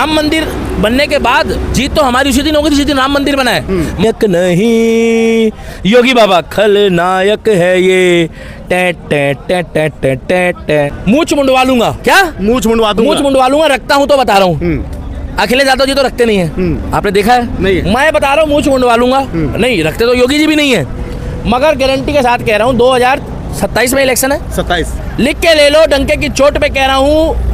राम मंदिर बनने के बाद जीत तो हमारी उसी दिन होगी जिस दिन राम मंदिर बना है। नायक नहीं योगी बाबा खलनायक है ये, टे टे टे टे टे टे टे। मूंछ मुंडवा लूंगा। क्या मूंछ मुंडवा दूंगा? मूंछ मुंडवा लूंगा, रखता हूं तो बता रहा हूँ। अखिलेश यादव जी तो रखते नहीं है, आपने देखा है? नहीं। मैं बता रहा हूँ मूंछ मुंडवा लूंगा। नहीं रखते तो योगी जी भी नहीं है, मगर गारंटी के साथ कह रहा हूँ 2027 में इलेक्शन है। 27 लिख के ले लो, डंके की चोट पे कह रहा हूँ।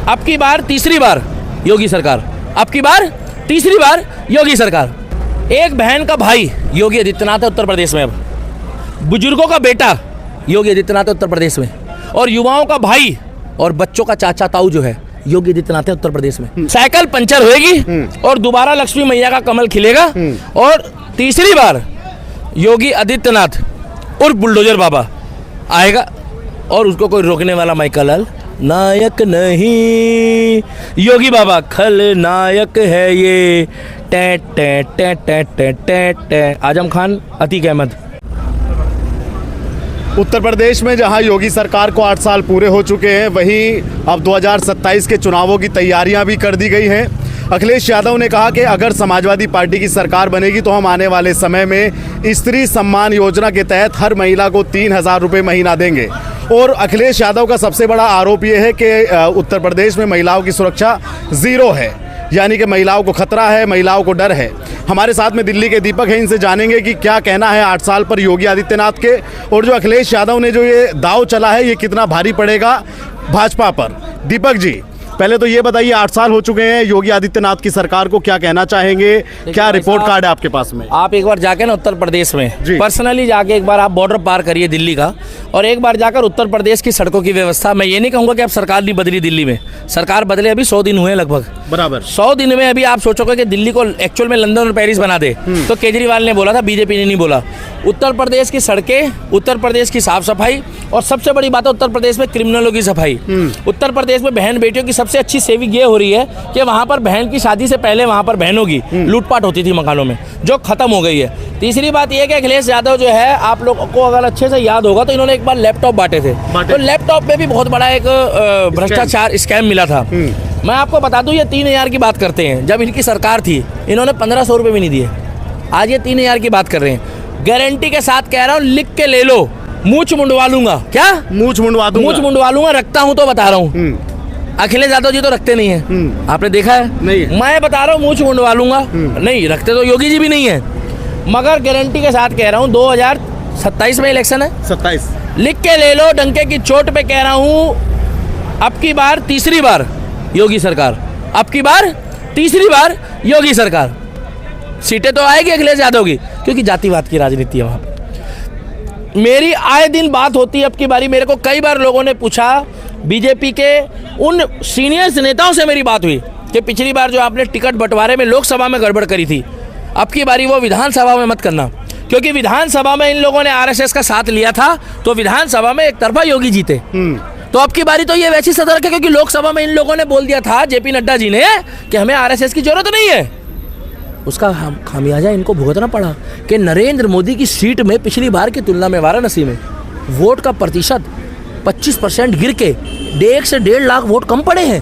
अब की बार तीसरी बार योगी सरकार, अब की बार तीसरी बार योगी सरकार। एक बहन का भाई योगी आदित्यनाथ है उत्तर प्रदेश में, अब बुजुर्गों का बेटा योगी आदित्यनाथ है उत्तर प्रदेश में, और युवाओं का भाई और बच्चों का चाचा ताऊ जो है योगी आदित्यनाथ है उत्तर प्रदेश में। साइकिल पंचर होएगी और दोबारा लक्ष्मी मैया का कमल खिलेगा, और तीसरी बार योगी आदित्यनाथ और बुलडोजर बाबा आएगा, और उसको कोई रोकने वाला माइकल लाल नायक नहीं, योगी बाबा खलनायक है ये, टे टे टे टे टे टे टे। आजम खान, अतीक अहमद। उत्तर प्रदेश में जहां योगी सरकार को 8 साल पूरे हो चुके हैं, वहीं अब 2027 के चुनावों की तैयारियां भी कर दी गई हैं। अखिलेश यादव ने कहा कि अगर समाजवादी पार्टी की सरकार बनेगी तो हम आने वाले समय में स्त्री सम्मान योजना के तहत हर महिला को 3,000 रुपये महीना देंगे। और अखिलेश यादव का सबसे बड़ा आरोप ये है कि उत्तर प्रदेश में महिलाओं की सुरक्षा ज़ीरो है, यानी कि महिलाओं को खतरा है, महिलाओं को डर है। हमारे साथ में दिल्ली के दीपक हैं, इनसे जानेंगे कि क्या कहना है 8 साल पर योगी आदित्यनाथ के, और जो अखिलेश यादव ने जो ये दाव चला है ये कितना भारी पड़ेगा भाजपा पर। दीपक जी, पहले तो ये बताइए 8 साल हो चुके हैं योगी आदित्यनाथ की सरकार को, क्या कहना चाहेंगे, क्या रिपोर्ट कार्ड है आपके पास में? आप एक बार जाके ना उत्तर प्रदेश में पर्सनली जाके एक बार आप बॉर्डर पार करिए दिल्ली का, और एक बार जाकर उत्तर प्रदेश की सड़कों की व्यवस्था, मैं ये नहीं कहूँगा कि अब सरकार नहीं बदली दिल्ली में, सरकार बदले अभी 100 दिन हुए लगभग, बराबर 100 दिन में अभी आप सोचोगे कि दिल्ली को एक्चुअल में लंदन और पेरिस बना दे, तो केजरीवाल ने बोला था, बीजेपी ने नहीं बोला। उत्तर प्रदेश की सड़कें, उत्तर प्रदेश की साफ सफाई, और सबसे बड़ी बात है उत्तर प्रदेश में क्रिमिनलों की सफाई। उत्तर प्रदेश में बहन बेटियों की सबसे अच्छी सेविंग ये हो रही है कि वहाँ पर बहन की शादी से पहले वहाँ पर बहनों की लूटपाट होती थी मकानों में, जो खत्म हो गई है। तीसरी बात यह कि अखिलेश यादव जो है, आप लोगों को अगर अच्छे से याद होगा तो इन्होंने एक बार लैपटॉप बांटे थे, तो लैपटॉप में भी बहुत बड़ा एक भ्रष्टाचार स्कैम मिला था। मैं आपको बता दूं, ये 3,000 की बात करते हैं, जब इनकी सरकार थी इन्होंने 1,500 रुपये भी नहीं दिए, आज ये 3,000 की बात कर रहे हैं। गारंटी के साथ कह रहा हूँ, लिख के ले लो, मूंछ मुंडवा लूंगा। क्या मूंछ मुंडवा दूंगा? मूंछ मुंडवा लूंगा, रखता हूं तो बता रहा हूँ। अखिलेश यादव जी तो रखते नहीं है, आपने देखा है? नहीं। मैं बता रहा हूँ मूंछ मुंडवा लूंगा। नहीं रखते तो योगी जी भी नहीं है, मगर गारंटी के साथ कह रहा हूँ 2027 में इलेक्शन है। 27 लिख के ले लो, डंके की चोट पे कह रहा हूँ। अब की बार तीसरी बार योगी सरकार, अब की बार तीसरी बार योगी सरकार। सीटें तो आएगी अखिलेश यादव की, क्योंकि जातिवाद की राजनीति है वहाँ पर। मेरी आए दिन बात होती है, अब की बारी मेरे को कई बार लोगों ने पूछा, बीजेपी के उन सीनियर नेताओं से मेरी बात हुई कि पिछली बार जो आपने टिकट बंटवारे में लोकसभा में गड़बड़ करी थी, अब की बारी वो विधानसभा में मत करना, क्योंकि विधानसभा में इन लोगों ने आरएसएस का साथ लिया था, तो विधानसभा में एक तरफा योगी जीते। तो अब की बारी तो ये वैसी सतर्क है, क्योंकि लोकसभा में इन लोगों ने बोल दिया था, जेपी नड्डा जी ने, कि हमें आरएसएस की जरूरत नहीं है। उसका खामियाजा इनको भुगतना पड़ा कि नरेंद्र मोदी की सीट में पिछली बार की तुलना में वाराणसी में वोट का प्रतिशत 25% गिर के 1.5 से 1.5 लाख वोट कम पड़े हैं।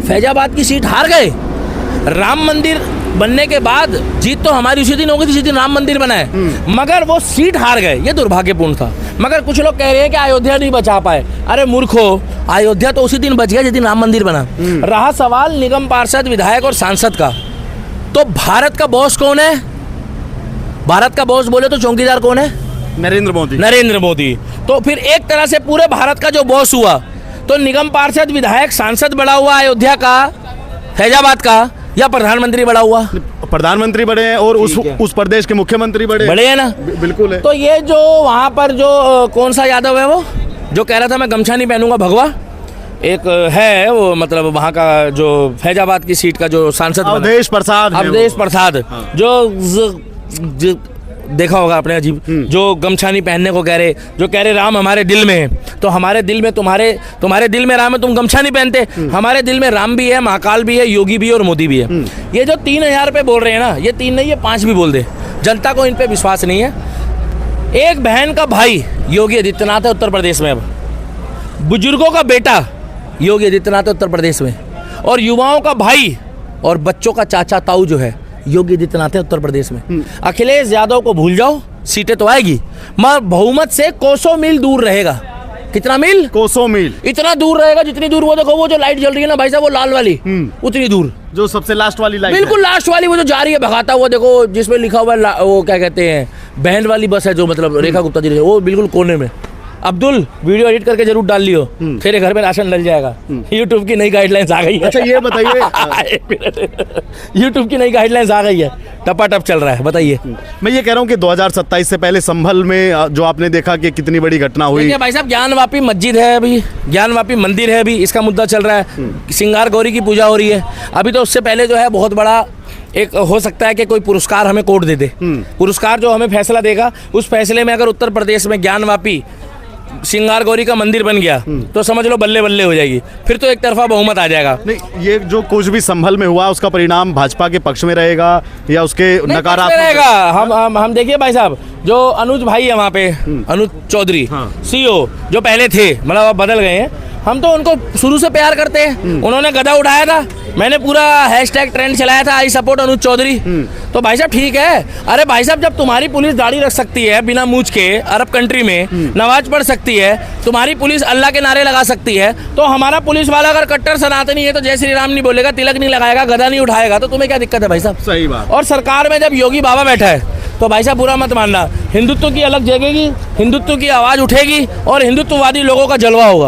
फैजाबाद की सीट हार गए। राम मंदिर बनने के बाद जीत तो हमारी उसी दिन होगी जिस दिन राम मंदिर बना है, मगर वो सीट हार गए, ये दुर्भाग्यपूर्ण था। मगर कुछ लोग कह रहे हैं कि अयोध्या नहीं बचा पाए। अरे मूर्खो, अयोध्या तो उसी दिन बच गया जिस दिन राम मंदिर बना। रहा सवाल निगम पार्षद, विधायक और सांसद का, तो भारत का बॉस कौन है? भारत का बॉस बोले तो चौकीदार कौन है? नरेंद्र मोदी। नरेंद्र मोदी। तो फिर एक तरह से पूरे भारत का जो बॉस हुआ, तो निगम पार्षद, विधायक, सांसद बड़ा हुआ अयोध्या का, फैजाबाद का, या प्रधानमंत्री बड़ा हुआ? प्रधानमंत्री बड़े हैं, और उस प्रदेश के मुख्यमंत्री बड़े हैं ना। बिल्कुल है। तो ये जो वहां पर जो कौन सा यादव है वो जो कह रहा था मैं गमछा नहीं पहनूंगा, भगवा एक है वो, मतलब वहाँ का जो फैजाबाद की सीट का जो सांसद अवधेश प्रसाद, हाँ। जो देखा होगा आपने, अजीब, जो गमछा नहीं पहनने को कह रहे, जो कह रहे राम हमारे दिल में है, तो हमारे दिल में तुम्हारे दिल में राम है, तुम गमछा नहीं पहनते। हमारे दिल में राम भी है, महाकाल भी है, योगी भी है और मोदी भी है। ये जो 3,000 पे बोल रहे हैं ना, ये 3 नहीं, ये 5 भी बोल दे, जनता को इन पे विश्वास नहीं है। एक बहन का भाई योगी आदित्यनाथ है उत्तर प्रदेश में, अब बुजुर्गों का बेटा योगी आदित्यनाथ है उत्तर प्रदेश में, और युवाओं का भाई और बच्चों का चाचा ताऊ जो है योगी आदित्यनाथ है उत्तर प्रदेश में। अखिलेश यादव को भूल जाओ, सीटें तो आएगी मगर बहुमत से कोसों मील दूर रहेगा। कितना मील? कोसों मील। इतना दूर रहेगा जितनी दूर वो देखो वो जो लाइट जल रही है ना भाई साहब, वो लाल वाली, उतनी दूर, जो सबसे लास्ट वाली लाइट, बिल्कुल लास्ट वाली, वो जो जा रही है भगाता हुआ, देखो जिसमें लिखा हुआ है वो क्या कहते हैं, बैंड वाली बस है जो, मतलब रेखा गुप्ता जी, वो बिल्कुल कोने में। अब्दुल वीडियो एडिट करके जरूर डाल लियो, तेरे घर में राशन डल जाएगा। यूट्यूब की नई गाइडलाइंस आ गई है। अच्छा ये बताइए यूट्यूब की नई गाइडलाइंस आ गई है, टपाटप चल रहा है। बताइए। मैं ये कह रहा हूँ कि 2027 से पहले संभल में जो आपने देखा कि कितनी बड़ी घटना हुई। भाई साहब ज्ञानवापी मस्जिद है अभी, ज्ञानवापी मंदिर है अभी, इसका मुद्दा चल रहा है। सिंगार गौरी की पूजा हो रही है अभी। तो उससे पहले जो है बहुत बड़ा एक हो सकता है कि कोई पुरस्कार हमें कोर्ट दे दे। पुरस्कार जो हमें फैसला देगा, उस फैसले में अगर उत्तर प्रदेश में ज्ञानवापी सिंगार गौरी का मंदिर बन गया तो समझ लो बल्ले बल्ले हो जाएगी, फिर तो एक तरफा बहुमत आ जाएगा। नहीं, ये जो कुछ भी संभल में हुआ उसका परिणाम भाजपा के पक्ष में रहेगा या उसके नकारात्मक रहेगा? हम देखिए भाई साहब, जो अनुज भाई है वहाँ पे, अनुज चौधरी सीओ जो पहले थे, मतलब अब बदल गए हैं, हम तो उनको शुरू से प्यार करते हैं। उन्होंने गदा उठाया था, मैंने पूरा हैशटैग ट्रेंड चलाया था, आई सपोर्ट अनुज चौधरी। तो भाई साहब ठीक है। अरे भाई साहब जब तुम्हारी पुलिस दाढ़ी रख सकती है बिना मूंछ के, अरब कंट्री में नमाज पढ़ सकती है, तुम्हारी पुलिस अल्लाह के नारे लगा सकती है, तो हमारा पुलिस वाला अगर कट्टर सनातनी है तो जय श्री राम नहीं बोलेगा, तिलक नहीं लगाएगा, गदा नहीं उठाएगा, तो तुम्हें क्या दिक्कत है भाई साहब? सही बात। और सरकार में जब योगी बाबा बैठा है तो भाई साहब बुरा मत मानना, हिंदुत्व की अलग जगेगी, हिंदुत्व की आवाज उठेगी और हिंदुत्ववादी लोगों का जलवा होगा।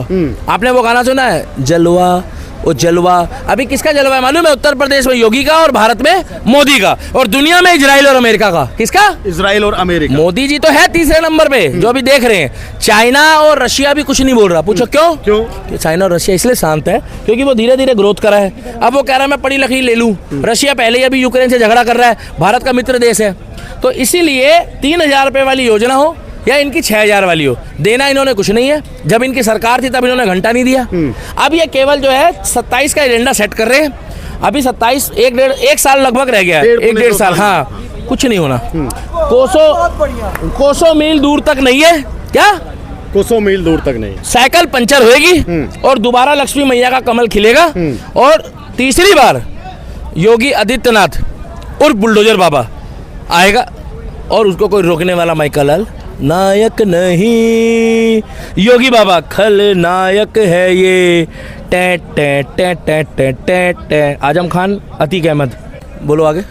आपने वो गाना सुना है, जलवा वो जलवा? अभी किसका जलवा है मालूम है? उत्तर प्रदेश में योगी का और भारत में मोदी का, और दुनिया में इजराइल और अमेरिका का। किसका? इजराइल और अमेरिका। मोदी जी तो है तीसरे नंबर पे, जो अभी देख रहे हैं। चाइना और रशिया भी कुछ नहीं बोल रहा। पूछो क्यों? चाइना और रशिया इसलिए शांत है क्योंकि वो धीरे धीरे ग्रोथ करा है। अब वो कह रहा है मैं पढ़ी लिखी ले लूं। रशिया पहले ही अभी यूक्रेन से झगड़ा कर रहा है, भारत का मित्र देश है। तो इसीलिए 3000 रुपए वाली योजना हो या इनकी 6000 वाली हो, देना इन्होंने कुछ नहीं है। जब इनकी सरकार थी तब इन्होंने घंटा नहीं दिया। अब ये केवल जो है 27 का एजेंडा सेट कर रहे हैं। अभी 27 एक साल लगभग रह गया है, 1.5 साल। हाँ, कुछ नहीं होना। कोसों मील दूर तक नहीं है। क्या? कोसों मील दूर तक नहीं। साइकिल पंचर होएगी और दोबारा लक्ष्मी मैया का कमल खिलेगा और तीसरी बार योगी आदित्यनाथ और बुलडोजर बाबा आएगा और उसको कोई रोकने वाला माइकल लाल नायक नहीं। योगी बाबा खलनायक है ये। टे टे टे टे टे टे टे। आजम खान, अतीक अहमद। बोलो आगे।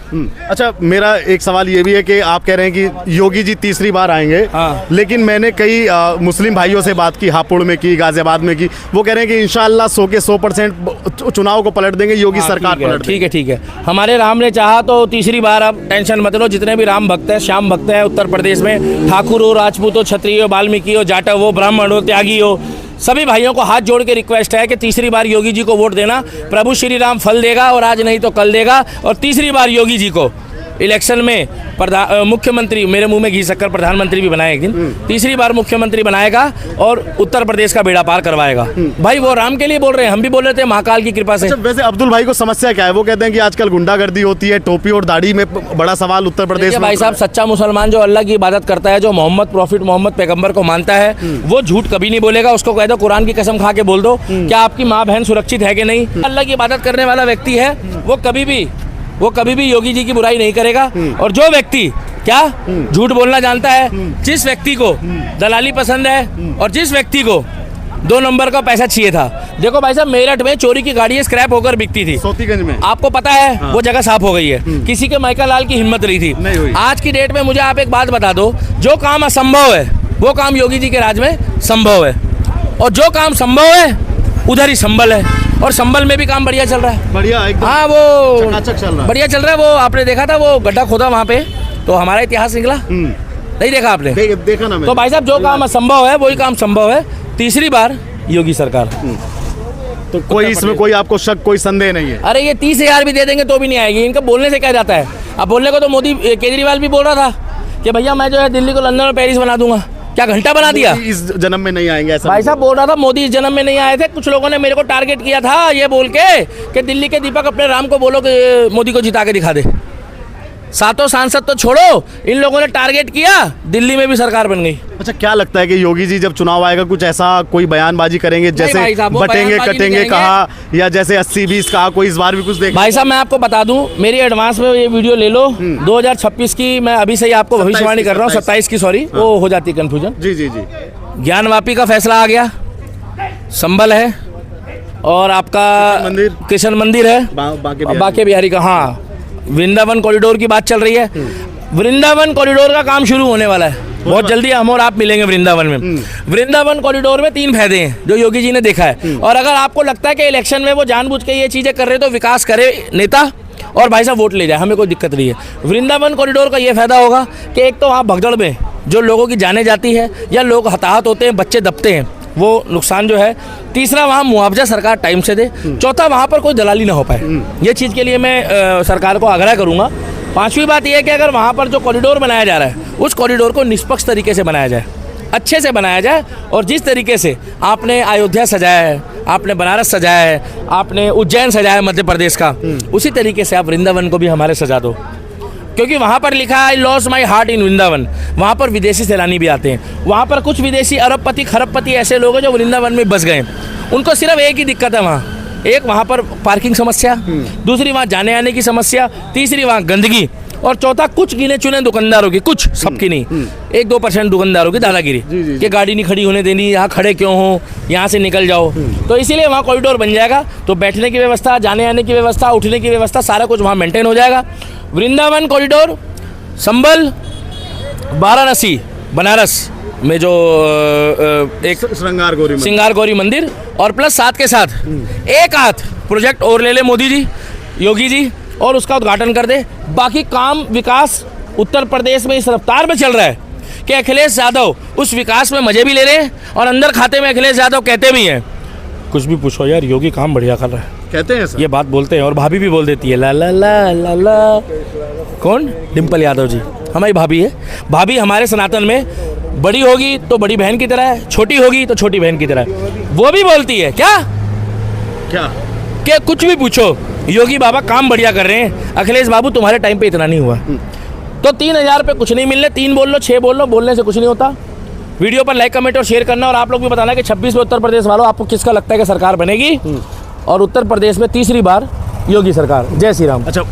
अच्छा, मेरा एक सवाल ये भी है कि आप कह रहे हैं कि योगी जी तीसरी बार आएंगे। हाँ। लेकिन मैंने कई मुस्लिम भाइयों से बात की, हापुड़ में की, गाजियाबाद में की, वो कह रहे हैं कि इंशाअल्लाह 100 के 100% चुनाव को पलट देंगे, योगी सरकार पलट देंगे। ठीक है। हमारे राम ने चाहा तो तीसरी बार, अब टेंशन मत लो। जितने भी राम भक्त हैं, श्याम भक्त हैं उत्तर प्रदेश में, ठाकुर हो, राजपूत हो, क्षत्रिय हो, वाल्मीकि हो, जाटव हो, ब्राह्मण हो, त्यागी हो, सभी भाइयों को हाथ जोड़ के रिक्वेस्ट है कि तीसरी बार योगी जी को वोट देना। प्रभु श्री राम फल देगा और आज नहीं तो कल देगा। और तीसरी बार योगी जी को इलेक्शन में मुख्यमंत्री, मेरे मुंह में घी शक्कर, प्रधानमंत्री भी बनाए एक दिन, तीसरी बार मुख्यमंत्री बनाएगा और उत्तर प्रदेश का बेड़ा पार करवाएगा। भाई वो राम के लिए बोल रहे हैं, हम भी बोल रहे थे महाकाल की कृपा से। अच्छा, वैसे अब्दुल भाई को समस्या क्या है? वो कहते हैं कि आजकल गुंडागर्दी होती है, टोपी और दाढ़ी में बड़ा सवाल उत्तर प्रदेश में। भाई साहब, सच्चा मुसलमान जो अल्लाह की इबादत करता है, जो मोहम्मद पैगंबर को मानता है, वो झूठ कभी नहीं बोलेगा। उसको कह दो कुरान की कसम खा के बोल दो, क्या आपकी माँ बहन सुरक्षित है कि नहीं। अल्लाह की इबादत करने वाला व्यक्ति है, वो कभी भी योगी जी की बुराई नहीं करेगा। और जो व्यक्ति क्या झूठ बोलना जानता है, जिस व्यक्ति को दलाली पसंद है और जिस व्यक्ति को 2 नंबर का पैसा चाहिए था। देखो भाई साहब, मेरठ में चोरी की गाड़ियां स्क्रैप होकर बिकती थी, सोतीगंज में, आपको पता है। हाँ। वो जगह साफ हो गई है। किसी के माइकल लाल की हिम्मत नहीं थी, नहीं हुई। आज की डेट में मुझे आप एक बात बता दो, जो काम असंभव है वो काम योगी जी के राज में संभव है, और जो काम संभव है उधर ही संभल है। और संभल में भी काम बढ़िया चल रहा है। बढ़िया एकदम। हाँ, वो चकाचक चल रहा है, बढ़िया चल रहा है। वो आपने देखा था, वो गड्ढा खोदा वहाँ पे, तो हमारा इतिहास निकला। नहीं देखा आपने? देखा ना। तो भाई साहब, जो काम असंभव है वही काम संभव है। तीसरी बार योगी सरकार। तो कोई इसमें कोई आपको शक, कोई संदेह नहीं है? अरे ये 30,000 भी दे देंगे तो भी नहीं आएगी। इनका बोलने से क्या जाता है? अब बोलने को तो मोदी, केजरीवाल भी बोल रहा था कि भैया मैं जो है दिल्ली को लंदन और पेरिस बना दूंगा। क्या घंटा बना दिया? इस जन्म में नहीं आएंगे ऐसा भाई साहब बोल रहा था, मोदी इस जन्म में नहीं आए थे। कुछ लोगों ने मेरे को टारगेट किया था ये बोल के कि दिल्ली के दीपक अपने राम को बोलो कि मोदी को जिता के दिखा दे। सातों सांसद तो छोड़ो, इन लोगों ने टारगेट किया, दिल्ली में भी सरकार बन गई। अच्छा, क्या लगता है कि योगी जी जब चुनाव आएगा कुछ ऐसा कोई बयानबाजी करेंगे जैसे भाई साहब, वो बटेंगे बयानबाजी नहीं कटेंगे करेंगे। कहा, या जैसे 80-20 कहा, कोई इस बार भी कुछ देखेंगे? भाई साहब मैं आपको बता दूं, मेरी एडवांस में ये वीडियो ले लो, 2026 की मैं अभी से ही आपको भविष्यवाणी कर रहा हूँ, 27 की सॉरी, वो हो जाती है कंफ्यूजन। जी जी जी। ज्ञानवापी का फैसला आ गया, संभल है, और आपका कृष्ण मंदिर है, बाके बिहारी का, हाँ, वृंदावन कॉरिडोर की बात चल रही है। वृंदावन कॉरिडोर का काम शुरू होने वाला है बहुत जल्दी, हम और आप मिलेंगे वृंदावन में। वृंदावन कॉरिडोर में 3 फायदे हैं जो योगी जी ने देखा है, और अगर आपको लगता है कि इलेक्शन में वो जानबूझ के ये चीजें कर रहे तो विकास करे नेता और भाई साहब वोट ले जाए, हमें कोई दिक्कत नहीं है। वृंदावन कॉरिडोर का ये फायदा होगा कि एक तो वहाँ भगदड़ में जो लोगों की जाने जाती है या लोग हताहत होते हैं, बच्चे दबते हैं, वो नुकसान जो है। तीसरा, वहाँ मुआवजा सरकार टाइम से दे। चौथा, वहाँ पर कोई दलाली ना हो पाए। ये चीज़ के लिए मैं सरकार को आग्रह करूँगा। पांचवी बात यह है कि अगर वहाँ पर जो कॉरिडोर बनाया जा रहा है उस कॉरिडोर को निष्पक्ष तरीके से बनाया जाए, अच्छे से बनाया जाए, और जिस तरीके से आपने अयोध्या सजाया है, आपने बनारस सजाया है, आपने उज्जैन सजाया है मध्य प्रदेश का, उसी तरीके से आप वृंदावन को भी हमारे सजा दो, क्योंकि वहाँ पर लिखा है I lost my heart in Vrindavan. वहाँ पर विदेशी सैलानी भी आते हैं, वहाँ पर कुछ विदेशी अरबपति खरबपति ऐसे लोग हैं जो वृंदावन में बस गए। उनको सिर्फ एक ही दिक्कत है वहाँ, एक वहाँ पर पार्किंग समस्या, दूसरी वहाँ जाने आने की समस्या, तीसरी वहाँ गंदगी, और चौथा कुछ गिने चुने दुकानदारों की, कुछ सबकी नहीं, 1-2% दुकानदारों की दादागिरी कि गाड़ी नहीं खड़ी होने देनी, यहाँ खड़े क्यों हो, यहाँ से निकल जाओ। तो इसीलिए वहाँ कॉरिडोर बन जाएगा, तो बैठने की व्यवस्था, जाने आने की व्यवस्था, उठने की व्यवस्था, सारा कुछ वहाँ मेंटेन हो जाएगा। वृंदावन कॉरिडोर, संभल, वाराणसी, बनारस में जो एक श्रृंगार गौरी मंदिर, और प्लस साथ के साथ एक आध प्रोजेक्ट और ले ले मोदी जी, योगी जी, और उसका उद्घाटन कर दे। बाकी काम विकास उत्तर प्रदेश में इस रफ्तार में चल रहा है कि अखिलेश यादव उस विकास में मजे भी ले रहे हैं, और अंदर खाते में अखिलेश यादव कहते भी हैं, कुछ भी पूछो यार योगी काम बढ़िया कर रहा है, कहते हैं सर। ये बात बोलते हैं, और भाभी भी बोल देती है ला ला ला ला ला। कौन? डिम्पल यादव जी हमारी भाभी है। भाभी हमारे सनातन में बड़ी होगी तो बड़ी बहन की तरह है, छोटी होगी तो छोटी बहन की तरह है। वो भी बोलती है क्या कि कुछ भी पूछो योगी बाबा काम बढ़िया कर रहे हैं, अखिलेश बाबू तुम्हारे टाइम पे इतना नहीं हुआ। तो 3000 पे कुछ नहीं मिलने, 3 बोल लो 6 बोल लो, बोलने से कुछ नहीं होता। वीडियो पर लाइक कमेंट और शेयर करना, और आप लोग भी बताना कि 26 में उत्तर प्रदेश वालों आपको किसका लगता है कि सरकार बनेगी, और उत्तर प्रदेश में तीसरी बार योगी सरकार। जय श्री राम। अच्छा।